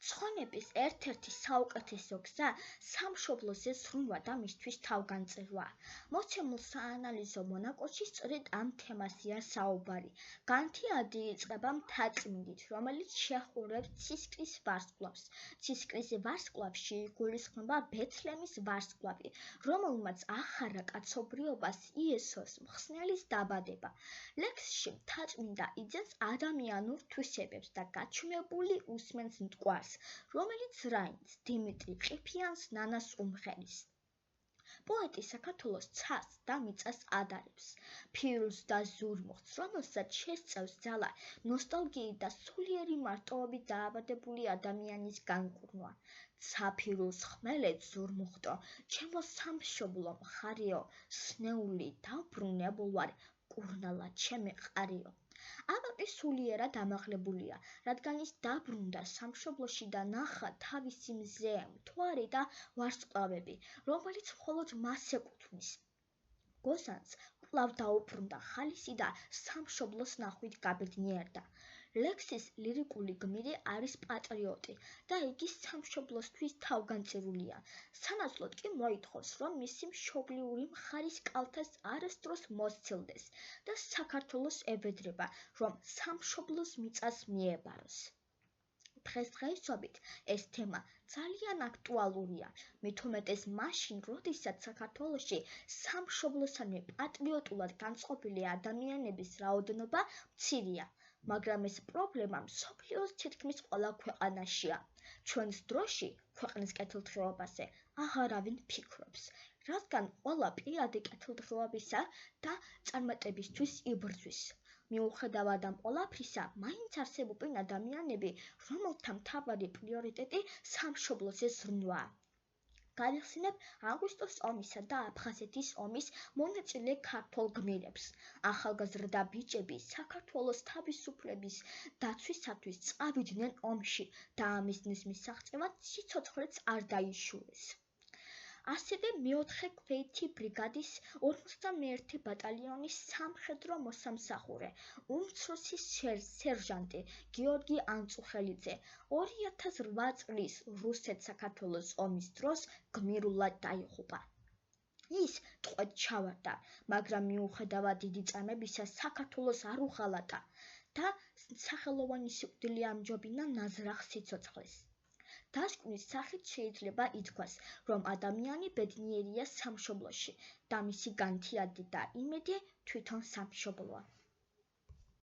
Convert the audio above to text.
Ცხონების ერთ-ერთი საუკეთესო გზა სამშობლოზე ზრუნვა და მისთვის თავგანწირვა. მოცემულ საანალიზო მონაკვეთში სწორედ ამ თემაზეა საუბარი. განთიადი იწყება მთაწმინდით, რომელიც შეჰყურებს ცისკრის ვარსკვლავს. ცისკრის ვარსკვლავში იგულისხმება ბეთლემის ვარსკვლავი, რომელმაც ახარა კაცობრიობას იესოს მხსნელის დაბადება. ლექსში მთაწმინდა იძენს ადამიანურ თვისებებს და გაჩვენებული უსმენს მტკვარს, რომელიც რაინდს დიმიტრი ყიფიანს ნანას უმღერის. პოეტი საქართველოს ცას და მიწას ადარებს, ფირუზ და ზურმუხტს, რომელსაც შესწევს ძალა ნოსტალგიით და სულიერი მარტოობით დაავადებული ადამიანის განკურნვა. ცა ფირუზ ხმელეთ ზურმუხტო, ჩემო სამშობლო მხარეო, სნეული დავბრუნებულ ვარ, კურნალა ჩემი ყარიო. აბაკი სულიერად ამაღლებულია, რადგან ის დაბრუნდა სამშობლოში და ნახა თავისი მზე, მთვარე და ვარსკვლავები, რომელიც მხოლოდ მას ეკუთვნის. გოსანს კვლავ დაუბრუნდა ხალისი და სამშობლოს ნახვით გაბედნიერდა. ლექსის ლირიკული გმირი არის პატრიოტი და იგი სამშობლოსთვის თავგანწირულია. სანაცვლოდ კი მოითხოვს, რომ მისი მშობლიური მხარის კალთას არასდროს მოსცილდეს და საქართველოს ებედრება, რომ სამშობლოს მიწას მიებაროს. დღესდღეობით ეს თემა ძალიან აქტუალურია, მithumetes მაშინ, როდესაც საქართველოში სამშობლოსანვე პატრიოტულად განწყობილი ადამიანების რაოდენობა მცირეა, მაგრამ ეს პრობლემა მსოფლიოს თითქმის ყველა ქვეყანაშია. ჩვენს დროში ქვეყნის კეთილდღეობაზე აღარავინ ფიქრობს, რადგან ყველა პირადი კეთილდღეობისა და წარმატებისთვის იბრძვის. მიუხედავად ამ ყველაფრისა, მაინც არსებობენ ადამიანები, რომელთა მთავარი პრიორიტეტი სამშობლოზე ზრუნვაა. გაიხსენებ აგვისტოს ომისა და აფხაზეთის ომის მონაწილე ქართველ გმირებს. ახალგაზრდა ბიჭები საქართველოს თავისუფლების დაცვისათვის წავიდნენ ომში და ამის მისაღწევად სიცოცხლეც არ დაიშურეს. ასევე მეოთხე ქვეითი ბრიგადის 51 ბატალიონის სამხედრო მოსამსახურე, უმცროსი სერჟანტი გიორგი ანწუხელიძე 2008 წლის რუსეთ-საქართველოს ომის დროს გმირულად დაიღუპა. ის ტყვედ ჩავარდა, მაგრამ მიუხედავად დიდი წამებისა საქართველოს არ უღალატა და სახელოვანი სიკვდილი ამჯობინა ნაზრახ სიცოცხლეს. დასკვნის სახით შეიძლება ითქვას, რომ ადამიანი ბედნიერია სამშობლოში და მისი განთიადი და იმედი თვითონ სამშობლოა.